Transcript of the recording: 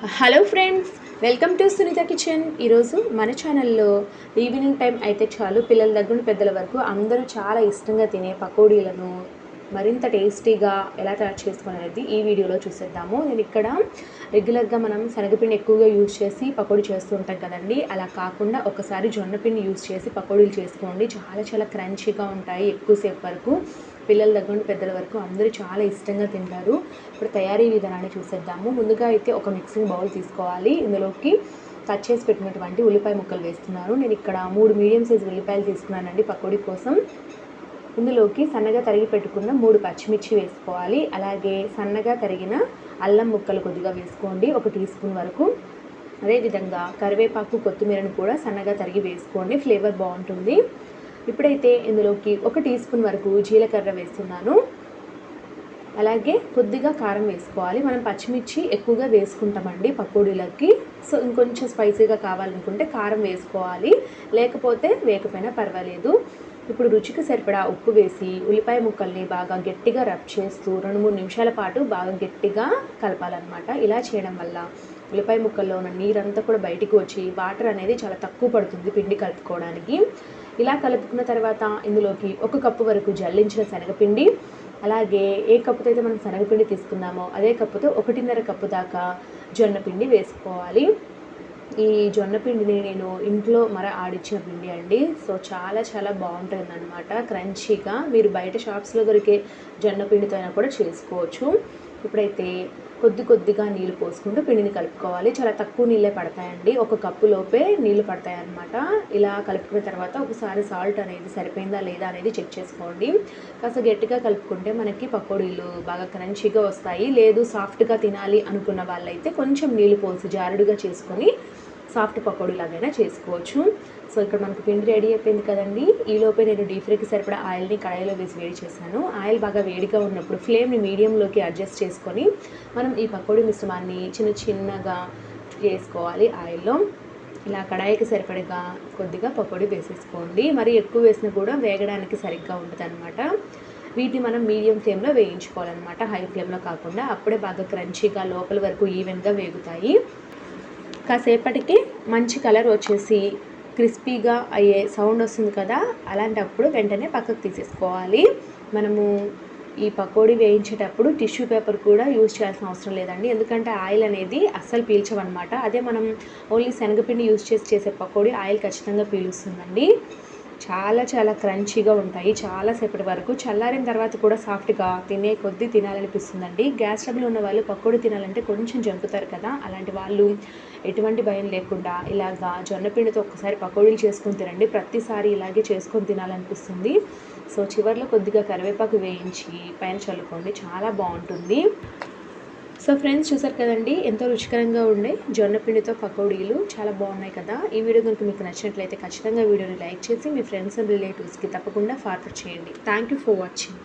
Hello friends, welcome to Sunitha kitchen. ఈరోజు మన ఛానల్లో ఈవినింగ్ టైం అయితే చాలు పిల్లల దగ్గర పెద్దల వరకు అందరూ చాలా ఇష్టంగా తినే పకోడీలను మరింత టేస్టీగా ఎలా తయారు చేసుకునేది ఈ వీడియోలో చూసేద్దాము. నేను ఇక్కడ రెగ్యులర్గా మనం శనగపిండి ఎక్కువగా యూజ్ చేసి పకోడీ చేస్తూ ఉంటాం కదండి. అలా కాకుండా ఒకసారి జొన్నపిండి యూజ్ చేసి పకోడీలు చేసుకోండి. చాలా చాలా క్రంచీగా ఉంటాయి. ఎక్కువసేపు వరకు పిల్లల దగ్గర నుండి పెద్దల వరకు అందరూ చాలా ఇష్టంగా తింటారు. ఇప్పుడు తయారీ విధానాన్ని చూసేద్దాము. ముందుగా అయితే ఒక మిక్సింగ్ బౌల్ తీసుకోవాలి. ఇందులోకి కట్ చేసి పెట్టినటువంటి ఉల్లిపాయ ముక్కలు వేస్తున్నాను. నేను ఇక్కడ 3 మీడియం సైజు ఉల్లిపాయలు తీసుకున్నానండి పకోడీ కోసం. ఇందులోకి సన్నగా తరిగి పెట్టుకున్న 3 పచ్చిమిర్చి వేసుకోవాలి. అలాగే సన్నగా తరిగిన అల్లం ముక్కలు కొద్దిగా వేసుకోండి, 1 టీ స్పూన్ వరకు. అదేవిధంగా కరివేపాకు, కొత్తిమీరను కూడా సన్నగా తరిగి వేసుకోండి, ఫ్లేవర్ బాగుంటుంది. ఇప్పుడైతే ఇందులోకి 1 టీ స్పూన్ వరకు జీలకర్ర వేస్తున్నాను. అలాగే కొద్దిగా కారం వేసుకోవాలి. మనం పచ్చిమిర్చి ఎక్కువగా వేసుకుంటామండి పకోడీలకి. సో ఇంకొంచెం స్పైసీగా కావాలనుకుంటే కారం వేసుకోవాలి, లేకపోతే వేయకపోయినా పర్వాలేదు. ఇప్పుడు రుచికి సరిపడా ఉప్పు వేసి ఉల్లిపాయ ముక్కల్ని బాగా గట్టిగా రబ్ చేస్తూ 2-3 నిమిషాల పాటు బాగా గట్టిగా కలపాలన్నమాట. ఇలా చేయడం వల్ల ఉల్లిపాయ ముక్కల్లో ఉన్న నీరంతా కూడా బయటికి వచ్చి వాటర్ అనేది చాలా తక్కువ పడుతుంది పిండి కలుపుకోవడానికి. ఇలా కలుపుకున్న తర్వాత ఇందులోకి 1 కప్పు వరకు జల్లించిన శనగపిండి, అలాగే ఏ కప్పుతో అయితే మనం శనగపిండి తీసుకున్నామో అదే కప్పుతో 1.5 కప్పు దాకా జొన్నపిండి వేసుకోవాలి. ఈ జొన్నపిండిని నేను ఇంట్లో ఆడించిన పిండి అండి. సో చాలా చాలా బాగుంటుంది అనమాట, క్రంచీగా. మీరు బయట షాప్స్లో దొరికే జొన్నపిండితో అయినా కూడా చేసుకోవచ్చు. ఇప్పుడైతే కొద్దిగా నీళ్ళు పోసుకుంటూ పిండిని కలుపుకోవాలి. చాలా తక్కువ నీళ్ళే పడతాయండి, 1 కప్పు లోపే నీళ్ళు పడతాయి అన్నమాట. ఇలా కలుపుకున్న తర్వాత ఒకసారి సాల్ట్ అనేది సరిపోయిందా లేదా అనేది చెక్ చేసుకోండి. కాస్త గట్టిగా కలుపుకుంటే మనకి పకోడీలు బాగా క్రంచీగా వస్తాయి. లేదు సాఫ్ట్గా తినాలి అనుకున్న వాళ్ళైతే కొంచెం నీళ్ళు పోసి జారుడుగా చేసుకొని సాఫ్ట్ పకోడీ లాగైనా చేసుకోవచ్చు. సో ఇక్కడ మనకు పిండి రెడీ అయిపోయింది కదండి. ఈలోపే నేను డీప్ ఫ్రైకి సరిపడా ఆయిల్ని కడాయిలో వేసి వేడి చేశాను. ఆయిల్ బాగా వేడిగా ఉన్నప్పుడు ఫ్లేమ్ని మీడియంలోకి అడ్జస్ట్ చేసుకొని మనం ఈ పకోడీ మిశ్రమాన్ని చిన్నగా చేసుకోవాలి ఆయిల్లో. ఇలా కడాయికి సరిపడగా కొద్దిగా పకోడీ వేసేసుకోండి. మరి ఎక్కువ వేసినా కూడా వేగడానికి సరిగ్గా ఉంటుంది అనమాట. వీటిని మనం మీడియం ఫ్లేమ్లో వేయించుకోవాలన్నమాట, హై ఫ్లేమ్లో కాకుండా. అప్పుడే బాగా క్రంచీగా లోపల వరకు ఈవెన్గా వేగుతాయి. కాసేపటికి మంచి కలర్ వచ్చేసి క్రిస్పీగా అయ్యే సౌండ్ వస్తుంది కదా, అలాంటప్పుడు వెంటనే పక్కకు తీసేసుకోవాలి. మనము ఈ పకోడీ వేయించేటప్పుడు టిష్యూ పేపర్ కూడా యూజ్ చేయాల్సిన అవసరం లేదండి, ఎందుకంటే ఆయిల్ అనేది అస్సలు పీల్చవన్నమాట. అదే మనం ఓన్లీ శనగపిండి యూజ్ చేసే పకోడీ ఆయిల్ ఖచ్చితంగా పీలుస్తుందండి. చాలా చాలా క్రంచీగా ఉంటాయి చాలాసేపటి వరకు. చల్లారిన తర్వాత కూడా సాఫ్ట్గా తినే కొద్దీ తినాలనిపిస్తుందండి. గ్యాస్ ట్రబుల్ ఉన్న వాళ్ళు పకోడీ తినాలంటే కొంచెం జంకుతారు కదా, అలాంటి వాళ్ళు ఎటువంటి భయం లేకుండా ఇలాగా జొన్నపిండితో ఒక్కసారి పకోడీలు చేసుకొని తినండి. ప్రతిసారి ఇలాగే చేసుకొని తినాలనిపిస్తుంది. సో చివరిలో కొద్దిగా కరివేపాకు వేయించి పైన చల్లుకోండి, చాలా బాగుంటుంది. సో ఫ్రెండ్స్, చూసారు కదండి ఎంతో రుచికరంగా ఉండే జొన్నపిండితో పకోడీలు, చాలా బాగున్నాయి కదా. ఈ వీడియో కనుక మీకు నచ్చినట్లయితే ఖచ్చితంగా వీడియోని లైక్ చేసి మీ ఫ్రెండ్స్ అండ్ రిలేటివ్స్కి తప్పకుండా ఫార్వర్డ్ చేయండి. Thank you for watching.